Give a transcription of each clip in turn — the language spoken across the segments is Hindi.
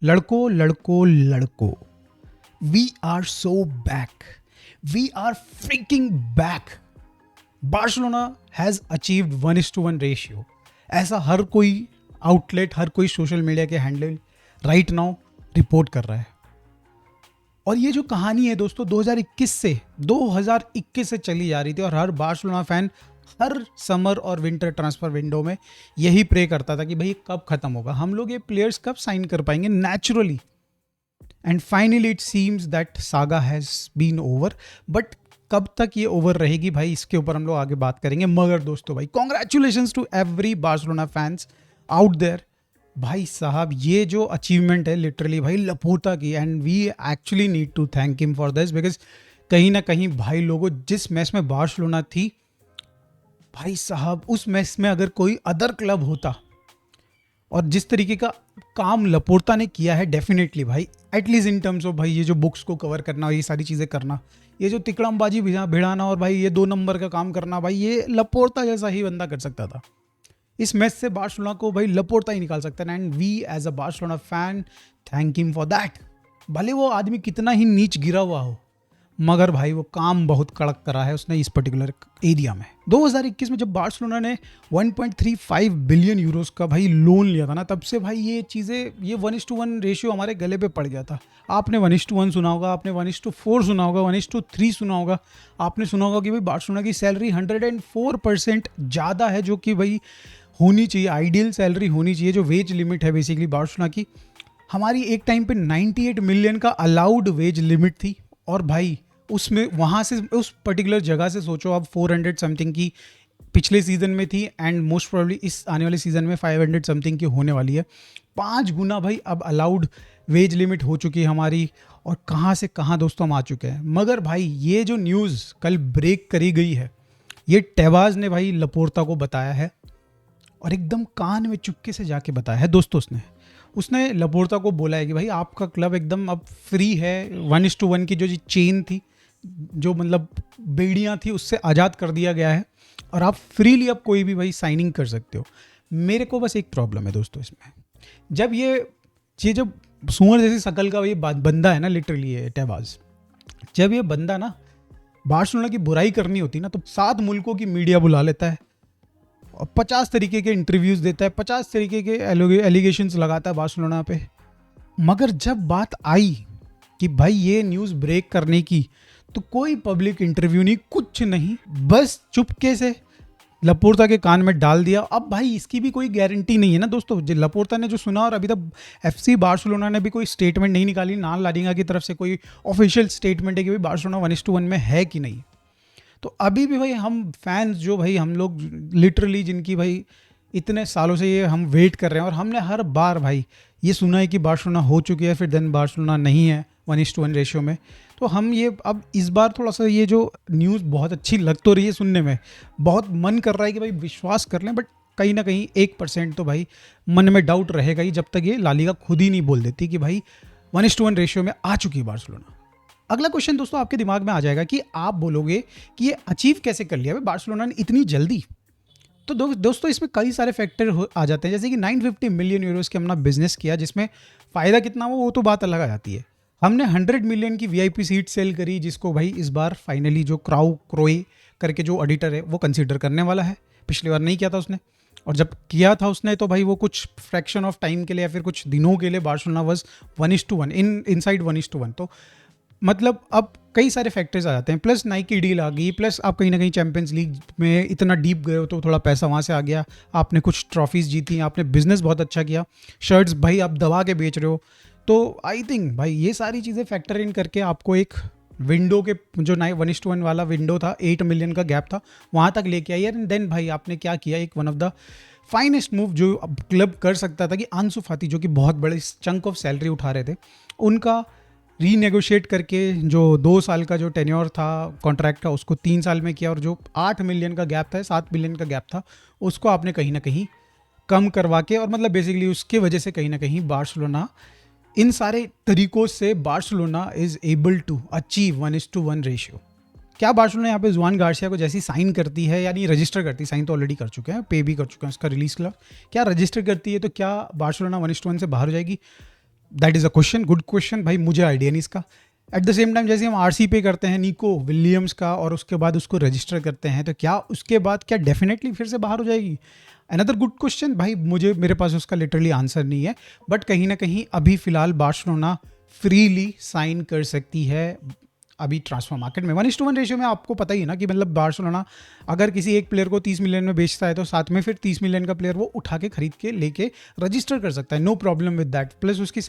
लड़को लड़को लड़को, we are so back, we are freaking back. Barcelona has achieved 1:1 ratio. ऐसा हर कोई आउटलेट, हर कोई सोशल मीडिया के हैंडल राइट नाउ रिपोर्ट कर रहा है। और ये जो कहानी है दोस्तों 2021 से चली जा रही थी, और हर बार्सिलोना फैन हर समर और विंटर ट्रांसफर विंडो में यही प्रे करता था कि भाई कब खत्म होगा, हम लोग ये प्लेयर्स कब साइन कर पाएंगे naturally. And finally it seems that saga has been over. But कब तक ये ओवर रहेगी भाई, इसके ऊपर हम लोग आगे बात करेंगे। मगर दोस्तों भाई, congratulations to every Barcelona fans out there. भाई साहब, ये जो अचीवमेंट है लिटरली भाई लपोर्ता की, and we actually need to thank him for this, because कहीं ना कहीं भाई लोगों, जिस मैच में बार्सिलोना थी भाई साहब, उस मैच में अगर कोई अदर क्लब होता और जिस तरीके का काम लपोर्ता ने किया है, डेफिनेटली भाई एटलीस्ट इन टर्म्स ऑफ भाई ये जो बुक्स को कवर करना और ये सारी चीज़ें करना, ये जो तिकड़मबाजी भिड़ाना और भाई ये 2 नंबर का काम करना, भाई ये लपोर्ता जैसा ही बंदा कर सकता था। इस मैच से बार्सिलोना को भाई लपोर्ता ही निकाल सकता है, and we as a Barcelona fan thank him for that. भले वो आदमी कितना ही नीच गिरा हुआ हो, मगर भाई वो काम बहुत कड़क करा है उसने इस पर्टिकुलर एरिया में। 2021 में जब बार्सिलोना ने 1.35 बिलियन यूरोस का भाई लोन लिया था ना, तब से भाई ये चीज़ें, ये 1:1 रेशियो हमारे गले पे पड़ गया था। आपने 1:1 सुना होगा, आपने 1:4 सुना होगा, 1:3 सुना होगा, आपने सुना होगा कि भाई बार्सिलोना की सैलरी 104% ज़्यादा है, जो कि भाई होनी चाहिए, आइडियल सैलरी होनी चाहिए, जो वेज लिमिट है बेसिकली बार्सिलोना की। हमारी एक टाइम पे 98 मिलियन का अलाउड वेज लिमिट थी, और भाई उसमें वहाँ से उस पर्टिकुलर जगह से सोचो आप 400 समथिंग की पिछले सीज़न में थी, एंड मोस्ट प्रोबेबली इस आने वाले सीज़न में 500 समथिंग की होने वाली है। 5 गुना भाई अब अलाउड वेज लिमिट हो चुकी है हमारी, और कहाँ से कहाँ दोस्तों हम आ चुके हैं। मगर भाई ये जो न्यूज़ कल ब्रेक करी गई है, ये टेवाज ने भाई लपोर्ता को बताया है, और एकदम कान में चुपके से जाके बताया है दोस्तों। उसने लपोर्ता को बोला है कि भाई आपका क्लब एकदम अब फ्री है, 1:1 की जो चेन थी, जो मतलब बेड़ियाँ थी, उससे आज़ाद कर दिया गया है, और आप फ्रीली अब कोई भी भाई साइनिंग कर सकते हो। मेरे को बस एक प्रॉब्लम है दोस्तों इसमें, जब ये जब सुअर जैसी शकल का ये बंदा है ना, लिटरली ये टेवाज, जब ये बंदा ना बार्सिलोना की बुराई करनी होती ना, तो 7 मुल्कों की मीडिया बुला लेता है और 50 तरीके के इंटरव्यूज़ देता है, 50 तरीके के एलिगेशंस लगाता है बार्सिलोना पे। मगर जब बात आई कि भाई ये न्यूज़ ब्रेक करने की, तो कोई पब्लिक इंटरव्यू नहीं, कुछ नहीं, बस चुपके से लपोर्ता के कान में डाल दिया। अब भाई इसकी भी कोई गारंटी नहीं है ना दोस्तों, जो लपोर्ता ने जो सुना, और अभी तक एफसी बार्सिलोना ने भी कोई स्टेटमेंट नहीं निकाली, ना लालिगा की तरफ से कोई ऑफिशियल स्टेटमेंट है कि भाई बार्सिलोना 1:1 में है कि नहीं। तो अभी भी भाई हम फैंस जो भाई हम लोग लिटरली जिनकी भाई इतने सालों से ये हम वेट कर रहे हैं, और हमने हर बार भाई ये सुना है कि बार्सिलोना हो चुकी है, फिर देन बार्सिलोना नहीं है 1:1 रेशियो में। तो हम ये अब इस बार थोड़ा सा ये जो न्यूज़ बहुत अच्छी लग तो रही है सुनने में, बहुत मन कर रहा है कि भाई विश्वास कर लें, बट कहीं ना कहीं 1% तो भाई मन में डाउट रहेगा ही, जब तक ये लालिगा खुद ही नहीं बोल देती कि भाई 1:1 रेशियो में आ चुकी है बार्सिलोना। अगला क्वेश्चन दोस्तों आपके दिमाग में आ जाएगा कि आप बोलोगे कि ये अचीव कैसे कर लिया भाई बार्सिलोना ने इतनी जल्दी। तो दोस्तों इसमें कई सारे फैक्टर आ जाते हैं, जैसे कि 950 मिलियन यूरोस के हमने बिजनेस किया, जिसमें फ़ायदा कितना हो वो तो बात अलग आ जाती है। हमने 100 मिलियन की वीआईपी सीट सेल करी, जिसको भाई इस बार फाइनली जो क्रोए करके जो ऑडिटर है वो कंसीडर करने वाला है। पिछली बार नहीं किया था उसने, और जब किया था उसने तो भाई वो कुछ फ्रैक्शन ऑफ टाइम के लिए या फिर कुछ दिनों के लिए बार्सिलोना वाज 1:1 इनसाइड 1:1। तो मतलब अब कई सारे फैक्टर्स आ जाते हैं, प्लस नाइकी डील आ गई, प्लस आप कहीं ना कहीं चैंपियंस लीग में इतना डीप गए हो तो थोड़ा पैसा वहाँ से आ गया, आपने कुछ ट्रॉफीज़ जीती, आपने बिजनेस बहुत अच्छा किया, शर्ट्स भाई आप दबा के बेच रहे हो। तो आई थिंक भाई ये सारी चीज़ें फैक्टर इन करके आपको एक विंडो के जो 1:1 वाला विंडो था, 8 मिलियन का गैप था, वहाँ तक लेके आई। एंड देन भाई आपने क्या किया, एक one of the finest move जो क्लब कर सकता था कि आंसू फाती, जो कि बहुत बड़े चंक ऑफ सैलरी उठा रहे थे, उनका रीनेगोशिएट करके जो 2 साल का जो टेन्योर था कॉन्ट्रैक्ट का, उसको 3 साल में किया, और जो 8 मिलियन का गैप था, 7 मिलियन का गैप था, उसको आपने कहीं ना कहीं कम करवा के, और मतलब बेसिकली उसके वजह से कहीं ना कहीं बार्सिलोना इन सारे तरीकों से Barcelona is able to achieve 1:1 ratio. क्या बार्सिलोना यहाँ पे जुआन गार्सिया को जैसी साइन करती है, यानी रजिस्टर करती है, साइन तो ऑलरेडी कर चुके हैं, पे भी कर चुके हैं उसका रिलीज क्लब, क्या रजिस्टर करती है तो क्या बार्सिलोना 1:1 से बाहर हो जाएगी? That is a question, good question भाई, मुझे आइडिया नहीं इसका। एट द सेम टाइम जैसे हम आरसी पे करते हैं निको विलियम्स का और उसके बाद उसको रजिस्टर करते हैं, तो क्या उसके बाद क्या डेफिनेटली फिर से बाहर हो जाएगी? अनदर गुड क्वेश्चन भाई, मुझे मेरे पास उसका लिटरली आंसर नहीं है, बट कहीं ना कहीं अभी फिलहाल बार्सिलोना फ्रीली साइन कर सकती है अभी ट्रांसफर मार्केट में। 1:1 रेशियो में आपको पता ही है ना कि मतलब बार्सिलोना अगर किसी एक प्लेयर को 30 मिलियन में बेचता है तो साथ में फिर 30 मिलियन का प्लेयर वो उठा के खरीद के लेके रजिस्टर कर सकता है, no problem with that. Plus उसकी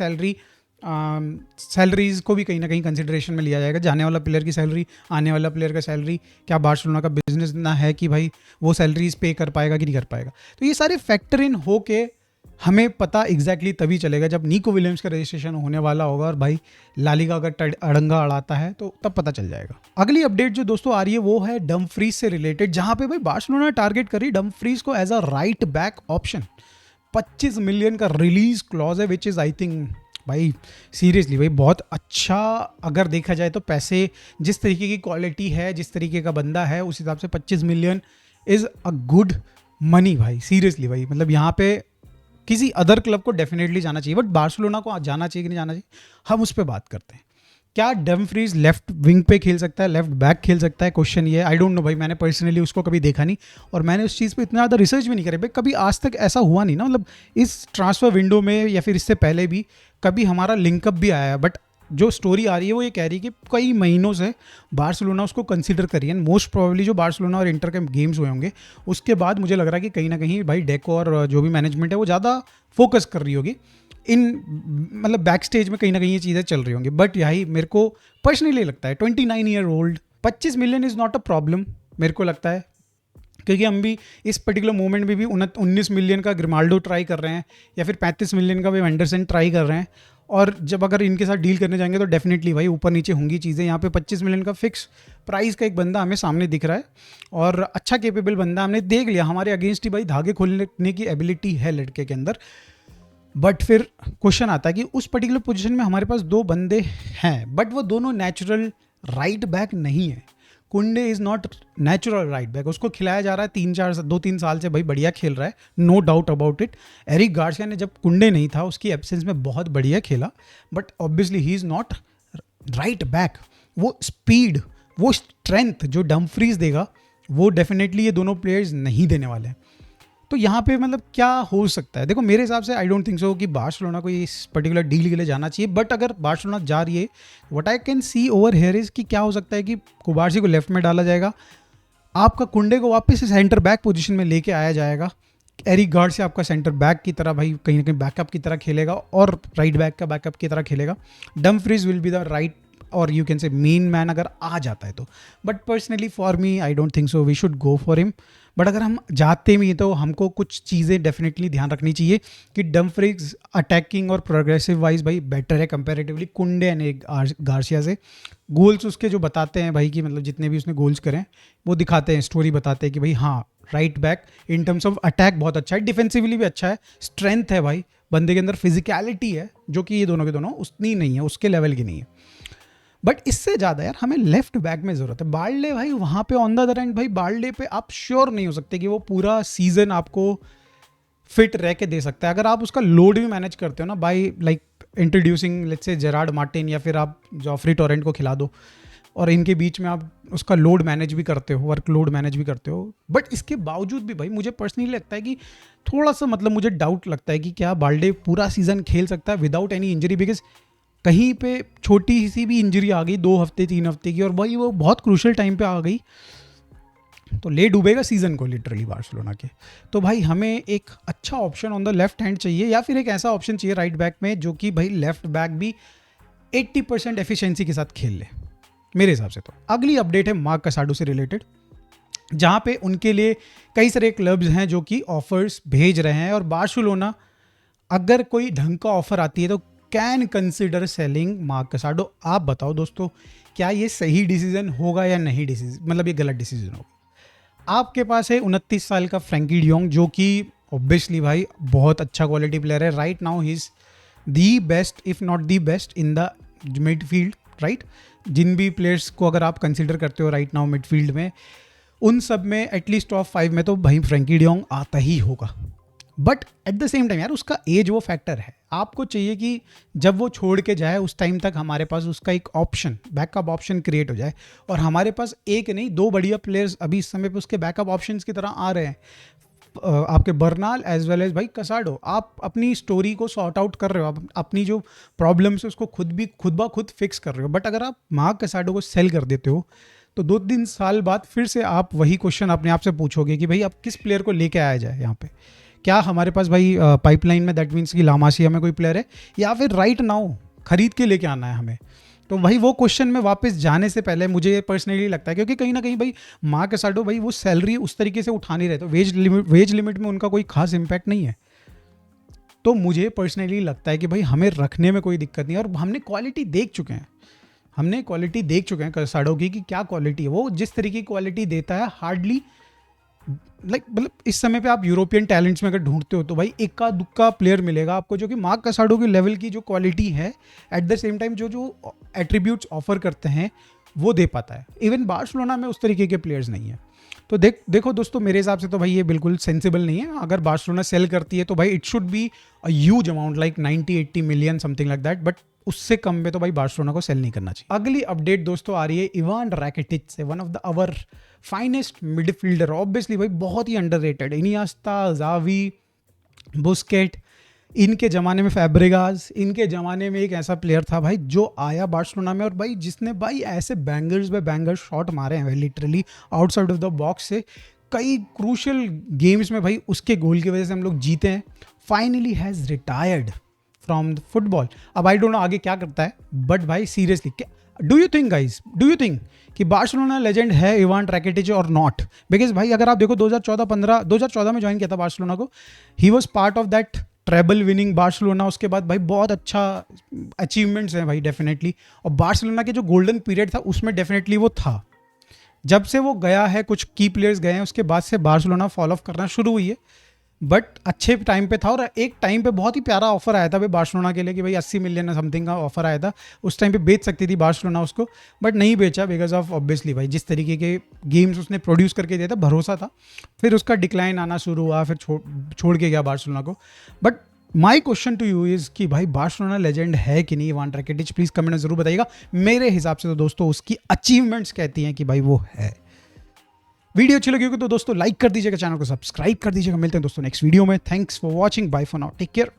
सैलरीज को भी कहीं ना कहीं कंसिडरेशन में लिया जाएगा, जाने वाला प्लेयर की सैलरी, आने वाला प्लेयर का सैलरी, क्या बार्सिलोना का बिजनेस इतना है कि भाई वो सैलरीज पे कर पाएगा कि नहीं कर पाएगा। तो ये सारे फैक्टर इन हो के हमें पता एग्जैक्टली तभी चलेगा जब निको विलियम्स का रजिस्ट्रेशन होने वाला होगा, और भाई लालिगा अगर अड़ंगा अड़ाता है तो तब पता चल जाएगा। अगली अपडेट जो दोस्तों आ रही है वो है डमफ्रीज से रिलेटेड, जहां पे भाई बार्सिलोना टारगेट करी डमफ्रीज को as a right back option. 25 million का रिलीज क्लॉज है, विच इज़ आई थिंक भाई सीरियसली भाई बहुत अच्छा, अगर देखा जाए तो पैसे जिस तरीके की क्वालिटी है, जिस तरीके का बंदा है, उस हिसाब से 25 million is a good money भाई, सीरियसली भाई। मतलब यहाँ पे किसी अदर क्लब को डेफिनेटली जाना चाहिए, बट बार्सिलोना को जाना चाहिए कि नहीं जाना चाहिए, हम उस पर बात करते हैं। क्या डमफ्रीज लेफ्ट विंग पे खेल सकता है, लेफ्ट बैक खेल सकता है? क्वेश्चन ये है। आई डोंट नो भाई, मैंने पर्सनली उसको कभी देखा नहीं और मैंने उस चीज़ पे इतना ज़्यादा रिसर्च भी नहीं करी भाई, कभी आज तक ऐसा हुआ नहीं ना, मतलब इस ट्रांसफर विंडो में या फिर इससे पहले भी कभी हमारा लिंकअप भी आया है, बट जो स्टोरी आ रही है वो ये कह रही है कि कई महीनों से बार्सिलोना उसको कंसीडर करी है। मोस्ट प्रोबेबली जो बार्सिलोना और इंटर के गेम्स हुए होंगे उसके बाद मुझे लग रहा है कि कहीं ना कहीं भाई डेको और जो भी मैनेजमेंट है वो ज़्यादा फोकस कर रही होगी इन, मतलब बैक स्टेज में कहीं ना कहीं ये चीज़ें चल रही होंगी। बट यही मेरे को पर्सनली लगता है 29 year old 25 million is not a problem मेरे को लगता है, क्योंकि हम भी इस पर्टिकुलर मोमेंट में भी 19 मिलियन का ग्रिमाल्डो ट्राई कर रहे हैं या फिर 35 मिलियन का भी वेंडरसन ट्राई कर रहे हैं, और जब अगर इनके साथ डील करने जाएंगे तो डेफिनेटली भाई ऊपर नीचे होंगी चीज़ें। यहाँ पे 25 मिलियन का फिक्स प्राइस का एक बंदा हमें सामने दिख रहा है और अच्छा केपेबल बंदा, हमने देख लिया हमारे अगेंस्ट ही भाई धागे खोलने की एबिलिटी है लड़के के अंदर। बट फिर क्वेश्चन आता है कि उस पर्टिकुलर पोजीशन में हमारे पास दो बंदे हैं, बट वो दोनों नेचुरल राइट बैक नहीं है। कुंडे is not natural right back, उसको खिलाया जा रहा है 2-3 साल से भाई, बढ़िया खेल रहा है, no doubt about it. Eric Garcia ने जब कुंडे नहीं था उसकी एब्सेंस में बहुत बढ़िया खेला, but obviously he is not right back. वो स्पीड, वो स्ट्रेंथ जो डमफ्रीज देगा वो डेफिनेटली ये दोनों प्लेयर्स नहीं देने वाले हैं। तो यहाँ पे मतलब क्या हो सकता है? देखो मेरे हिसाब से आई डोंट थिंक सो कि बार्सिलोना को इस पर्टिकुलर डील के लिए जाना चाहिए, बट अगर बार्सिलोना जा रही है, what I can see over here is कि क्या हो सकता है कि कुबार्सी को लेफ्ट में डाला जाएगा, आपका कुंडे को वापस से सेंटर बैक पोजीशन में लेके आया जाएगा, एरिक गार्सिया आपका सेंटर बैक की तरह भाई कहीं ना कहीं बैकअप की तरह खेलेगा और राइट बैक का बैकअप की तरह खेलेगा। Dumfries will be the right और you can say main man अगर आ जाता है तो, but personally for me I don't think so we should go for him. But अगर हम जाते भी हैं तो हमको कुछ चीज़ें डेफिनेटली ध्यान रखनी चाहिए कि डमफ्रीज अटैकिंग और प्रोग्रेसिव वाइज भाई बेटर है कंपैरेटिवली कुंडे एंड गार्सिया से। गोल्स उसके जो बताते हैं भाई कि मतलब जितने भी उसने गोल्स करें वो दिखाते हैं, स्टोरी बताते हैं कि भाई हाँ right back in terms of attack बहुत अच्छा है, डिफेंसिवली भी अच्छा है, स्ट्रेंथ है भाई बंदे के अंदर, फिजिकलिटी है जो कि ये दोनों के दोनों उतनी नहीं है, उसके लेवल की नहीं है। बट इससे ज़्यादा यार हमें लेफ्ट बैक में ज़रूरत है। बार्ले भाई वहाँ पे ऑन द अदर एंड भाई बार्ले पे आप श्योर नहीं हो सकते कि वो पूरा सीजन आपको फिट रह के दे सकता है। अगर आप उसका लोड भी मैनेज करते हो ना by like introducing let's say Gerrard Martin या फिर आप जॉफ्री टोरेंट को खिला दो और इनके बीच में आप उसका लोड मैनेज भी करते हो, वर्क लोड मैनेज भी करते हो, बट इसके बावजूद भी भाई मुझे पर्सनली लगता है कि थोड़ा सा मतलब मुझे डाउट लगता है कि क्या बाल्डे पूरा सीजन खेल सकता है विदाउट एनी इंजरी, बिकॉज कहीं पे छोटी सी भी इंजरी आ गई 2 हफ्ते 3 हफ्ते की और भाई वो बहुत क्रूशल टाइम पे आ गई तो ले डूबेगा सीजन को लिटरली बार्सिलोना के। तो भाई हमें एक अच्छा option on the left hand चाहिए या फिर एक ऐसा ऑप्शन चाहिए राइट बैक में जो कि भाई लेफ्ट बैक भी 80% एफिशिएंसी के साथ खेल ले मेरे हिसाब से। तो अगली अपडेट है मार्क कसाडो से रिलेटेड, जहाँ पे उनके लिए कई सारे क्लब्स हैं जो कि ऑफर्स भेज रहे हैं और बार्सिलोना अगर कोई ढंग का ऑफर आती है तो कैन कंसिडर सेलिंग मार्क कसाडो। आप बताओ दोस्तों क्या ये सही डिसीजन होगा या नहीं, डिसीजन मतलब ये गलत डिसीजन होगा? आपके पास है 29 साल का फ्रैंकी डियोंग जो कि ऑब्वियसली भाई बहुत अच्छा क्वालिटी प्लेयर है, right now he is the best if not the best in the midfield, right? जिन भी प्लेयर्स को अगर आप कंसिडर करते हो राइट नाउ मिडफील्ड में, उन सब में एटलीस्ट टॉप 5 में तो भाई फ्रैंकी डियोंग आता ही होगा। But at the same time यार उसका एज वो फैक्टर है, आपको चाहिए कि जब वो छोड़ के जाए उस टाइम तक हमारे पास उसका एक ऑप्शन, बैकअप ऑप्शन क्रिएट हो जाए। और हमारे पास एक नहीं 2 बढ़िया प्लेयर्स अभी इस समय पे उसके बैकअप ऑप्शंस की तरह आ रहे हैं। आपके बर्नाल एज वेल एज भाई कसाडो। आप अपनी स्टोरी को सॉर्ट आउट कर रहे हो, आप अपनी जो प्रॉब्लम्स है उसको खुद ब खुद फिक्स कर रहे हो। बट अगर आप मार्क कसाडो को सेल कर देते हो तो 2-3 साल बाद फिर से आप वही क्वेश्चन अपने आप से पूछोगे कि भाई अब किस प्लेयर को लेके आया जाए यहाँ पे। क्या हमारे पास भाई पाइपलाइन में दैट मीन्स कि लामासिया में कोई प्लेयर है, या फिर राइट नाउ खरीद के लेके आना है हमें। तो भाई वो क्वेश्चन में वापस जाने से पहले मुझे पर्सनली लगता है, क्योंकि कहीं ना कहीं भाई मार्क कसाडो भाई वो सैलरी उस तरीके से उठा नहीं रहे, तो वेज लिमिट में उनका कोई खास इम्पैक्ट नहीं है। तो मुझे पर्सनली लगता है कि भाई हमें रखने में कोई दिक्कत नहीं है। और हमने क्वालिटी देख चुके हैं कसाडो की कि क्या क्वालिटी है। वो जिस तरीके की क्वालिटी देता है हार्डली मतलब इस समय पे आप यूरोपियन टैलेंट्स में अगर ढूंढते हो तो भाई इक्का दुक्का प्लेयर मिलेगा आपको जो कि मार्क कसाडो के लेवल की जो क्वालिटी है, एट द सेम टाइम जो एट्रीब्यूट्स ऑफर करते हैं वो दे पाता है। इवन बार्सिलोना में उस तरीके के प्लेयर्स नहीं है। तो देखो दोस्तों, मेरे हिसाब से तो भाई ये बिल्कुल सेंसिबल नहीं है। अगर बार्सिलोना सेल करती है तो भाई it should be a huge amount like 90-80 million something like that, but उससे कम में तो भाई बार्सिलोना को सेल नहीं करना चाहिए। अगली अपडेट दोस्तों आ रही है इवान रैकिटिच से, one of the our finest midfielder. Obviously भाई बहुत ही अंडररेटेड। इनिएस्टा, ज़ावी, बुस्केट, इनके ज़माने में फैब्रेगास, इनके ज़माने में एक ऐसा प्लेयर था भाई जो आया बार्सिलोना में और भाई जिसने भाई ऐसे बैंगर्स पे बैंगर्स शॉट मारे हैं literally outside of the box से। कई क्रूशियल गेम्स में भाई उसके गोल की वजह से हम लोग जीते हैं। Finally has retired from football. अब आई डोंट नो आगे क्या करता है, बट भाई सीरियसली डू यू थिंक कि बार्सिलोना लेजेंड है इवान रैकिटिच और नॉट? बिकॉज भाई अगर आप देखो 2014 में ज्वाइन किया था बार्सिलोना को, he was part of that treble winning Barcelona. उसके बाद भाई बहुत अच्छा अचीवमेंट्स हैं भाई डेफिनेटली। और बार्सिलोना के जो गोल्डन पीरियड था उसमें डेफिनेटली वो था। जब से वो गया है, कुछ की प्लेयर्स गए हैं, उसके बाद से बार्सिलोना फॉल ऑफ करना शुरू हुई है। बट अच्छे टाइम पे था और एक टाइम पे बहुत ही प्यारा ऑफर आया था भाई बार्सिलोना के लिए कि भाई 80 मिलियन समथिंग का ऑफर आया था। उस टाइम पे बेच सकती थी बार्सिलोना उसको, बट नहीं बेचा बिकॉज ऑफ ऑब्वियसली भाई जिस तरीके के गेम्स उसने प्रोड्यूस करके दिया था, भरोसा था। फिर उसका डिक्लाइन आना शुरू हुआ, फिर छोड़ के गया बार्सिलोना को। But my question to you is कि भाई बार्सिलोना लेजेंड है कि नहीं इवान रैकिटिच? प्लीज़ कमेंट में ज़रूर बताइएगा। मेरे हिसाब से तो दोस्तों उसकी अचीवमेंट्स कहती हैं कि भाई वो है। वीडियो अच्छी लगी होगी तो दोस्तों लाइक कर दीजिएगा, चैनल को सब्सक्राइब कर दीजिएगा। मिलते हैं दोस्तों नेक्स्ट वीडियो में। Thanks for watching, bye for now, take care.